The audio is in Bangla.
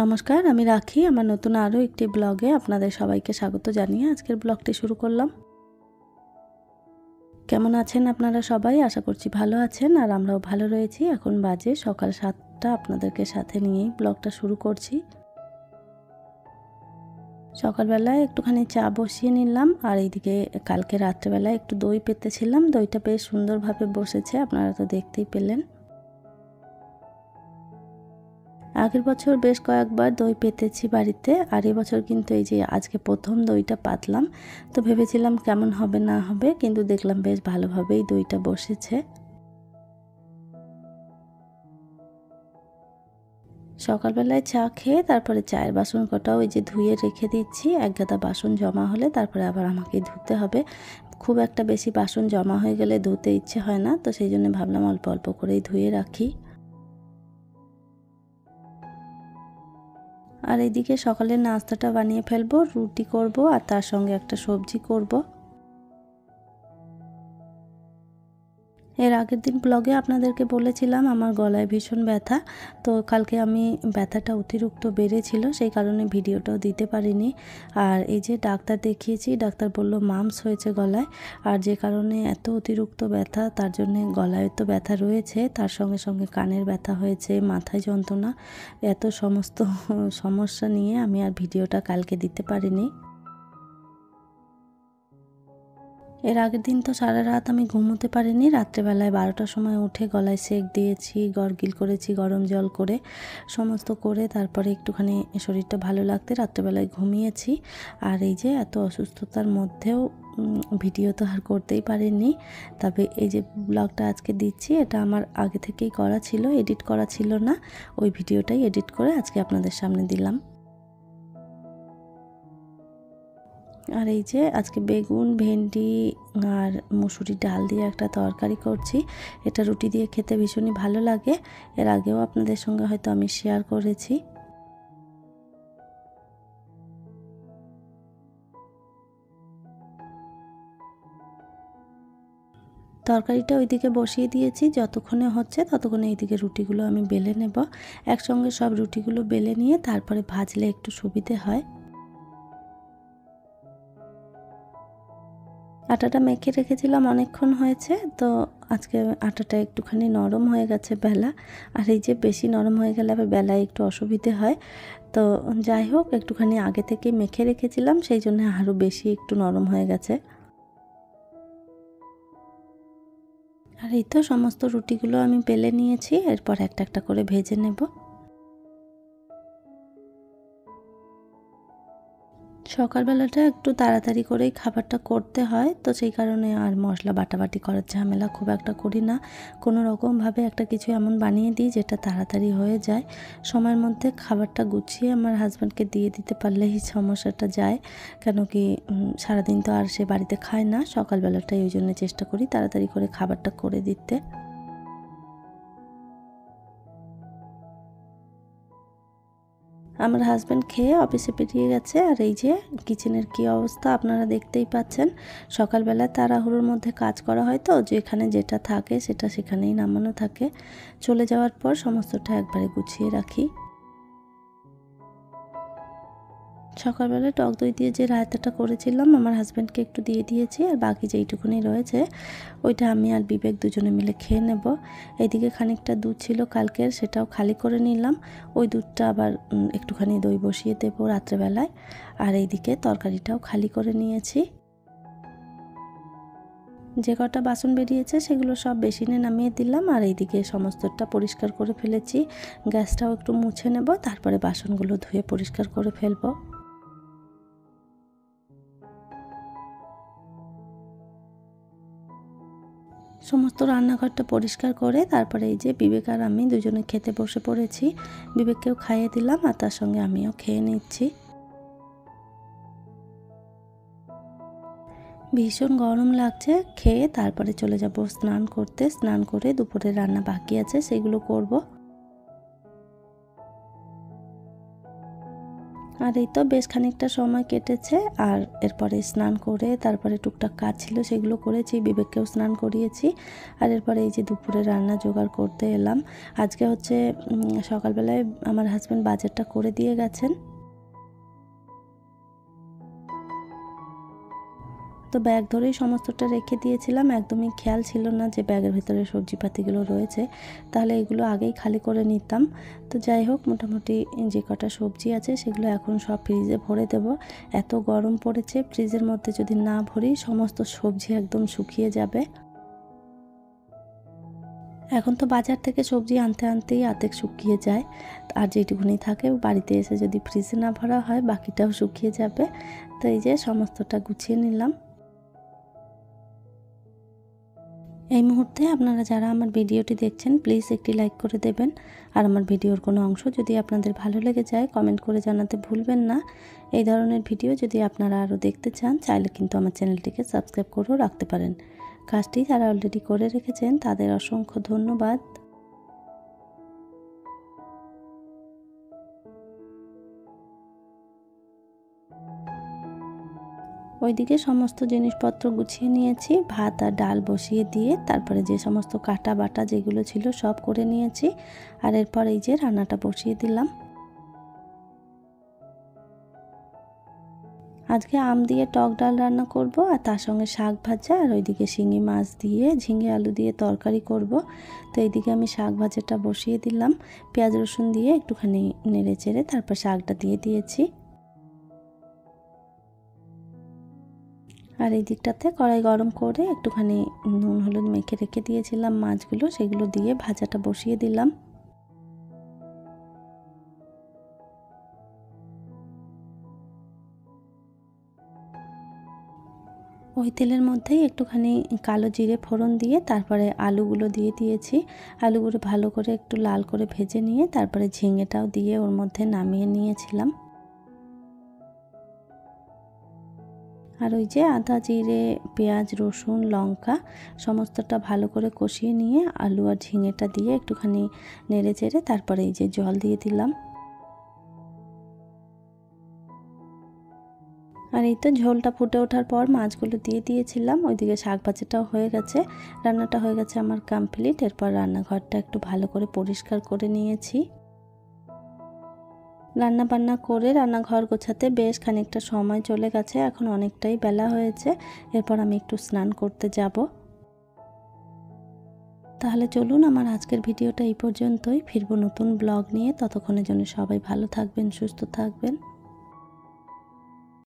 নমস্কার, আমি রাখি। আমার নতুন আরও একটি ব্লগে আপনাদের সবাইকে স্বাগত জানিয়ে আজকের ব্লগটি শুরু করলাম। কেমন আছেন আপনারা সবাই? আশা করছি ভালো আছেন আর আমরাও ভালো রয়েছি। এখন বাজে সকাল 7টা, আপনাদেরকে সাথে নিয়েই ব্লগটা শুরু করছি। সকালবেলায় একটুখানি চা বসিয়ে নিলাম আর এইদিকে কালকে রাত্রেবেলায় একটু দই পেতেছিলাম। দইটা বেশ সুন্দরভাবে বসেছে, আপনারা তো দেখতেই পেলেন। আগের বছর বেশ কয়েকবার দই পেতেছি বাড়িতে, আর এবছর কিন্তু এই যে আজকে প্রথম দইটা পাতলাম। তো ভেবেছিলাম কেমন হবে না হবে, কিন্তু দেখলাম বেশ ভালোভাবেই দইটা বসেছে। সকালবেলায় চা খেয়ে তারপরে চায়ের বাসন কটাও এই যে ধুয়ে রেখে দিচ্ছি। এক গাদা বাসন জমা হলে তারপরে আবার আমাকেই ধুতে হবে। খুব একটা বেশি বাসন জমা হয়ে গেলে ধুতে ইচ্ছে হয় না, তো সেই জন্য ভাবলাম অল্প অল্প করেই ধুয়ে রাখি। আর এদিকে সকালের নাস্তাটা বানিয়ে ফেলবো, রুটি করব আর তার সঙ্গে একটা সবজি করব। এর আগের দিন ব্লগে আপনাদেরকে বলেছিলাম আমার গলায় ভীষণ ব্যথা। তো কালকে আমি ব্যথাটা অতিরিক্ত বেড়েছিল, সেই কারণে ভিডিওটাও দিতে পারিনি। আর এই যে ডাক্তার দেখিয়েছি, ডাক্তার বলল মাম্পস হয়েছে গলায়। আর যে কারণে এত অতিরিক্ত ব্যথা, তার জন্যে গলায় তো ব্যথা রয়েছে, তার সঙ্গে সঙ্গে কানের ব্যথা হয়েছে, মাথায় যন্ত্রণা, এত সমস্ত সমস্যা নিয়ে আমি আর ভিডিওটা কালকে দিতে পারিনি। এর আগের দিন তো সারা রাত আমি ঘুমোতে পারিনি। রাত্রেবেলায় 12টার সময় উঠে গলায় সেক দিয়েছি, গরগিল করেছি গরম জল করে, সমস্ত করে তারপরে একটুখানি শরীরটা ভালো লাগতে রাত্রেবেলায় ঘুমিয়েছি। আর এই যে এত অসুস্থতার মধ্যেও ভিডিও তো আর করতেই পারিনি। তবে এই যে ব্লগটা আজকে দিচ্ছি, এটা আমার আগে থেকেই করা ছিল, এডিট করা ছিল না। ওই ভিডিওটাই এডিট করে আজকে আপনাদের সামনে দিলাম। আর এই যে আজকে বেগুন, ভেন্ডি আর মুসুরি ডাল দিয়ে একটা তরকারি করছি। এটা রুটি দিয়ে খেতে ভীষণই ভালো লাগে। এর আগেও আপনাদের সঙ্গে হয়তো আমি শেয়ার করেছি। তরকারিটা ওইদিকে বসিয়ে দিয়েছি, যতক্ষণে হচ্ছে ততক্ষণে এইদিকে রুটিগুলো আমি বেলে নেব। একসঙ্গে সব রুটিগুলো বেলে নিয়ে তারপরে ভাজলে একটু সুবিধে হয়। আটাটা মেখে রেখেছিলাম অনেকক্ষণ হয়েছে, তো আজকে আটাটা একটুখানি নরম হয়ে গেছে বেলা। আর এই যে বেশি নরম হয়ে গেলে আবার বেলায় একটু অসুবিধে হয়। তো যাই হোক, একটুখানি আগে থেকে মেখে রেখেছিলাম, সেই জন্য আরও বেশি একটু নরম হয়ে গেছে। আর এই তো সমস্ত রুটিগুলো আমি বেলে নিয়েছি, এরপর একটা একটা করে ভেজে নেব। সকালবেলাটা একটু তাড়াতাড়ি করেই খাবারটা করতে হয়, তো সেই কারণে আর মশলা বাটাবাটি করার ঝামেলা খুব একটা করি না। কোনো রকমভাবে একটা কিছু এমন বানিয়ে দিই যেটা তাড়াতাড়ি হয়ে যায়। সময়ের মধ্যে খাবারটা গুছিয়ে আমার হাজব্যান্ডকে দিয়ে দিতে পারলেই সমস্যাটা যায়। কেন কি সারাদিন তো আর সে বাড়িতে খায় না, সকালবেলাটাই ওই জন্য চেষ্টা করি তাড়াতাড়ি করে খাবারটা করে দিতে। আমার হাজব্যান্ড খেয়ে অফিসে বেরিয়ে গেছে। আর এই যে কিচেনের কি অবস্থা আপনারা দেখতেই পাচ্ছেন। সকালবেলা তাড়াহুড়োর মধ্যে কাজ করা হয়, তো যেখানে যেটা থাকে সেটা সেখানেই নামানো থাকে। চলে যাওয়ার পর সমস্তটা একবারে গুছিয়ে রাখি। সকালবেলা টক দই দিয়ে যে রায়তাটা করেছিলাম আমার হাজব্যান্ডকে একটু দিয়ে দিয়েছি, আর বাকি যেইটুকুনি রয়েছে ওইটা আমি আর বিবেক দুজনে মিলে খেয়ে নেব। এইদিকে খানিকটা দুধ ছিল কালকের, সেটাও খালি করে নিলাম। ওই দুধটা আবার একটুখানি দই বসিয়ে দেবো রাত্রেবেলায়। আর এইদিকে তরকারিটাও খালি করে নিয়েছি। যে কটা বাসন বেরিয়েছে সেগুলো সব বেসিনে নামিয়ে দিলাম, আর এইদিকে সমস্তটা পরিষ্কার করে ফেলেছি। গ্যাসটাও একটু মুছে নেব, তারপরে বাসনগুলো ধুয়ে পরিষ্কার করে ফেলবো। সমস্ত রান্নাঘরটা পরিষ্কার করে তারপরে এই যে বিবেক আর আমি দুজনে খেতে বসে পড়েছি। বিবেককেও খাইয়ে দিলাম আর তার সঙ্গে আমিও খেয়ে নিচ্ছি। ভীষণ গরম লাগছে, খেয়ে তারপরে চলে যাব স্নান করতে। স্নান করে দুপুরে রান্না বাকি আছে, সেগুলো করব। আর এই তো বেশ খানিকটা সময় কেটেছে। আর এরপরে স্নান করে তারপরে টুকটাক কাজ ছিল সেগুলো করেছি, বিবেককেও স্নান করিয়েছি। আর এরপরে এই যে দুপুরে রান্না জোগাড় করতে এলাম। আজকে হচ্ছে সকালবেলায় আমার হাজব্যান্ড বাজারটা করে দিয়ে গেছেন। তো ব্যাগ ধরেই সমস্তটা রেখে দিয়েছিলাম, একদমই খেয়াল ছিল না যে ব্যাগের ভিতরে সবজিপাতিগুলো রয়েছে, তাহলে এগুলো আগেই খালি করে নিতাম। তো যাই হোক, মোটামুটি যে কটা সবজি আছে সেগুলো এখন সব ফ্রিজে ভরে দেব। এত গরম পড়েছে, ফ্রিজের মধ্যে যদি না ভরি সমস্ত সবজি একদম শুকিয়ে যাবে। এখন তো বাজার থেকে সবজি আনতে আনতেই আর্ধেক শুকিয়ে যায়, আর যেটুকুনি থাকে বাড়িতে এসে যদি ফ্রিজে না ভরা হয় বাকিটাও শুকিয়ে যাবে। তো এই যে সমস্তটা গুছিয়ে নিলাম। এই মুহূর্তে আপনারা যারা আমার ভিডিওটি দেখছেন প্লিজ একটি লাইক করে দেবেন। আর আমার ভিডিওর কোনো অংশ যদি আপনাদের ভালো লেগে যায় কমেন্ট করে জানাতে ভুলবেন না। এই ধরনের ভিডিও যদি আপনারা আরও দেখতে চান চাইলে কিন্তু আমার চ্যানেলটিকে সাবস্ক্রাইব করেও রাখতে পারেন। কাজটি যারা অলরেডি করে রেখেছেন তাদের অসংখ্য ধন্যবাদ। ওইদিকে সমস্ত জিনিসপত্র গুছিয়ে নিয়েছি, ভাত আর ডাল বসিয়ে দিয়ে তারপরে যে সমস্ত কাটা বাটা যেগুলো ছিল সব করে নিয়েছি। আর এরপর এই যে রান্নাটা বসিয়ে দিলাম। আজকে আম দিয়ে টক ডাল রান্না করব, আর তার সঙ্গে শাক ভাজা, আর ওইদিকে শিঙি মাছ দিয়ে ঝিঙে আলু দিয়ে তরকারি করব। তো এইদিকে আমি শাক ভাজাটা বসিয়ে দিলাম, পেঁয়াজ রসুন দিয়ে একটুখানি নেড়ে চেড়ে তারপর শাকটা দিয়ে দিয়েছি। আর এই দিকটাতে কড়াই গরম করে একটুখানি নুন হলুদ মেখে রেখে দিয়েছিলাম মাছগুলো, সেগুলো দিয়ে ভাজাটা বসিয়ে দিলাম। ওই তেলের মধ্যেই একটুখানি কালো জিরে ফোড়ন দিয়ে তারপরে আলুগুলো দিয়ে দিয়েছি। আলুগুলো ভালো করে একটু লাল করে ভেজে নিয়ে তারপরে ঝিঙেটাও দিয়ে ওর মধ্যে নামিয়ে নিয়েছিলাম। আর ওই যে আদা জিরে পেঁয়াজ রসুন লঙ্কা সমস্তটা ভালো করে কষিয়ে নিয়ে আলু আর ঝিঙেটা দিয়ে একটুখানি নেড়ে চেড়ে তারপরে এই যে জল দিয়ে দিলাম। আর এই তো ঝোলটা ফুটে ওঠার পর মাছগুলো দিয়ে দিয়েছিলাম। ওইদিকে শাক ভাজাটাও হয়ে গেছে, রান্নাটা হয়ে গেছে আমার কমপ্লিট। এরপর রান্নাঘরটা একটু ভালো করে পরিষ্কার করে নিয়েছি। রান্না বান্না করে রান্নাঘর গোছাতে বেশ খানিকটা সময় চলে গেছে, এখন অনেকটাই বেলা হয়েছে। এরপর আমি একটু স্নান করতে যাব। তাহলে চলুন, আমার আজকের ভিডিওটা এই পর্যন্তই। ফিরবো নতুন ব্লগ নিয়ে, ততক্ষণের জন্য সবাই ভালো থাকবেন, সুস্থ থাকবেন।